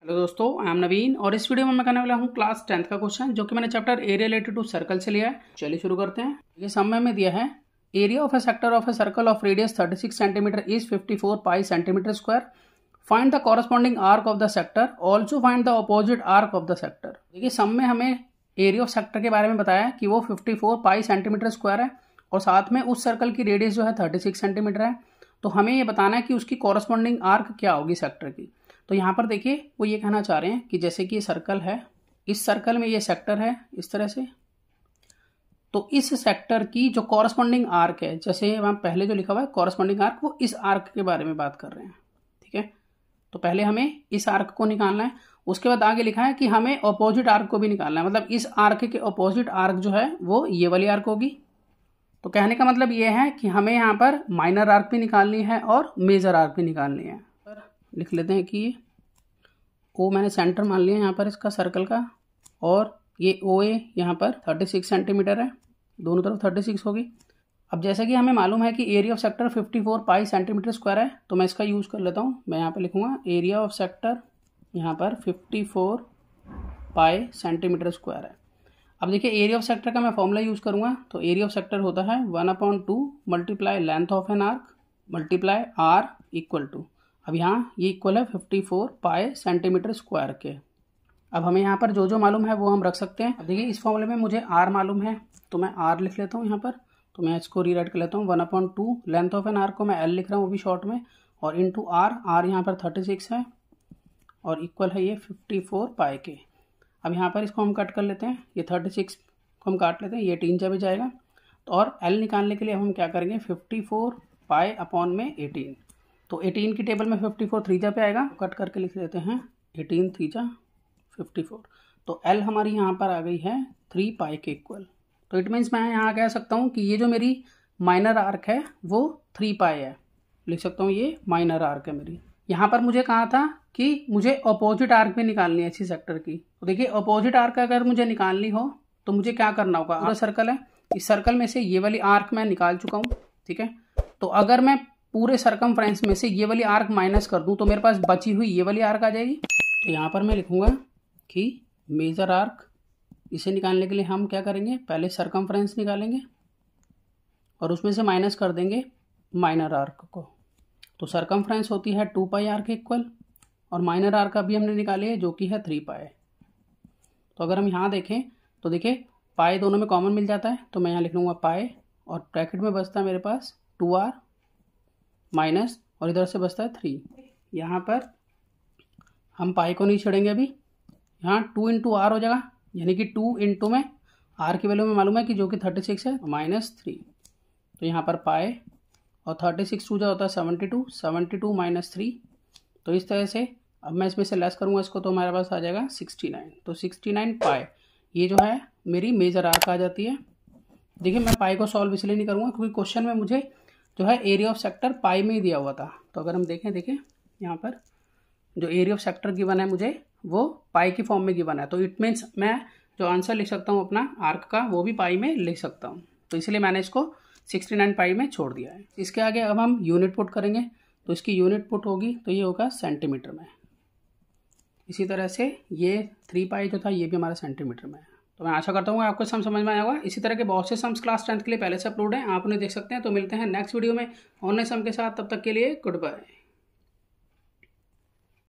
Hello दोस्तों, I am नवीन और इस वीडियो में मैं करने वाला हूँ क्लास 10th का क्वेश्चन जो कि मैंने chapter area related to circle से लिया है। चलिए शुरू करते हैं। ये समय में दिया है area of A sector of a circle of radius 36 centimetre is 54 pi centimetre square. Find the corresponding arc of the sector, also find the opposite arc of the sector. देखिए सम में हमें एरिया ऑफ सेक्टर के बारे में बताया कि वो 54 पाई centimetre square है और साथ में उस सर्कल की रेडियस जो है 36 सेंटीमीटर है। तो हमें ये बताना है कि उसकी कॉरस्पॉन्डिंग आर्क क्या होगी सेक्टर की। तो यहाँ पर देखिए वो ये कहना चाह रहे हैं कि जैसे कि ये सर्कल है, इस सर्कल में ये सेक्टर है इस तरह से, तो इस सेक्टर की जो कॉरस्पॉन्डिंग आर्क है, जैसे वहाँ पहले जो लिखा हुआ है कॉरस्पॉन्डिंग आर्क, वो इस आर्क के बारे में बात कर रहे हैं। ठीक है, तो पहले हमें इस आर्क को निकालना है, उसके बाद आगे लिखा है कि हमें अपोजिट आर्क को भी निकालना है। मतलब इस आर्क के अपोजिट आर्क जो है वो ये वाली आर्क होगी। तो कहने का मतलब ये है कि हमें यहाँ पर माइनर आर्क भी निकालनी है और मेजर आर्क भी निकालनी है। लिख लेते हैं कि ओ मैंने सेंटर मान लिया यहाँ पर इसका सर्कल का, और ये ओ ए यहाँ पर 36 सेंटीमीटर है, दोनों तरफ 36 होगी। अब जैसा कि हमें मालूम है कि area of sector 54 pi centimetre square है, तो मैं इसका यूज़ कर लेता हूँ। मैं यहाँ पर लिखूँगा एरिया ऑफ सेक्टर यहाँ पर 54 पाई सेंटीमीटर स्क्वायर है। अब देखिए एरिया ऑफ सेक्टर का मैं फॉर्मूला यूज़ करूँगा, तो एरिया ऑफ सेक्टर होता है 1/2 multiply length of an arc multiply r equal to, अब यहाँ ये इक्वल है 54 पाई सेंटीमीटर स्क्वायर के। अब हमें यहाँ पर जो जो मालूम है वो हम रख सकते हैं। अब देखिए इस फॉर्मूले में मुझे आर मालूम है, तो मैं आर लिख लेता हूँ यहाँ पर। तो मैं इसको रीराइट कर लेता हूँ 1/2 लेंथ ऑफ एन आर को मैं एल लिख रहा हूँ वो भी शॉर्ट में, और इंटू आर यहाँ पर 36 है और इक्वल है ये 54 पाई के। अब यहाँ पर इसको हम कट कर लेते हैं, ये 36 को हम काट लेते हैं, ये 3 भी जाएगा। तो और एल निकालने के लिए हम क्या करेंगे, 54 पाई अपॉन में 18। तो 18 की टेबल में 54 3 पे आएगा, कट करके लिख लेते हैं 18 3 54। तो एल हमारी यहाँ पर आ गई है 3 पाई के इक्वल। तो इट मीन्स मैं यहाँ कह सकता हूँ कि ये जो मेरी माइनर आर्क है वो 3 पाई है, लिख सकता हूँ ये माइनर आर्क है मेरी। यहाँ पर मुझे कहा था कि मुझे अपोजिट आर्क भी निकालनी है इसी सेक्टर की। तो देखिए अपोजिट आर्क अगर मुझे निकालनी हो तो मुझे क्या करना होगा, पूरा सर्कल है, इस सर्कल में से ये वाली आर्क मैं निकाल चुका हूँ। ठीक है, तो अगर मैं पूरे सरकमफ्रेंस में से ये वाली आर्क माइनस कर दूं तो मेरे पास बची हुई ये वाली आर्क आ जाएगी। तो यहाँ पर मैं लिखूंगा कि मेजर आर्क, इसे निकालने के लिए हम क्या करेंगे, पहले सरकमफ्रेंस निकालेंगे और उसमें से माइनस कर देंगे माइनर आर्क को। तो सरकमफ्रेंस होती है 2 पाई आर के इक्वल, और माइनर आर्क अभी हमने निकाली है जो कि है 3 पाई। तो अगर हम यहाँ देखें तो देखिए पाई दोनों में कॉमन मिल जाता है, तो मैं यहाँ लिख लूँगा पाई और ब्रैकेट में बचता है मेरे पास 2r माइनस, और इधर से बचता है 3। यहाँ पर हम पाई को नहीं छोड़ेंगे, अभी यहाँ 2 इंटू आर हो जाएगा, यानी कि 2 इंटू में आर की वैल्यू में मालूम है कि जो कि 36 है -3। तो यहाँ पर पाई और 36 2 होता है 72, 72 - 3। तो इस तरह से अब मैं इसमें से लेस करूँगा इसको, तो हमारे पास आ जाएगा 69। तो 69 पाई ये जो है मेरी मेजर आर्क आ जाती है। देखिए मैं पाई को सॉल्व इसलिए नहीं करूँगा क्योंकि क्वेश्चन में मुझे जो है एरिया ऑफ सेक्टर पाई में ही दिया हुआ था। तो अगर हम देखें, देखिए यहाँ पर जो एरिया ऑफ सेक्टर गिवन है मुझे वो पाई की फॉर्म में गिवन है। तो इट मीन्स मैं जो आंसर लिख सकता हूँ अपना आर्क का वो भी पाई में लिख सकता हूँ। तो इसलिए मैंने इसको 69 पाई में छोड़ दिया है। इसके आगे अब हम यूनिट पुट करेंगे, तो इसकी यूनिट पुट होगी तो ये होगा सेंटीमीटर में। इसी तरह से ये 3 पाई जो था ये भी हमारा सेंटीमीटर में है। तो मैं आशा करता हूँ आपको समझ में आया होगा। इसी तरह के बहुत से सम्स क्लास 10th के लिए पहले से अपलोड हैं, आप उन्हें देख सकते हैं। तो मिलते हैं नेक्स्ट वीडियो में ऑनलाइन सम के साथ, तब तक के लिए गुड बाय।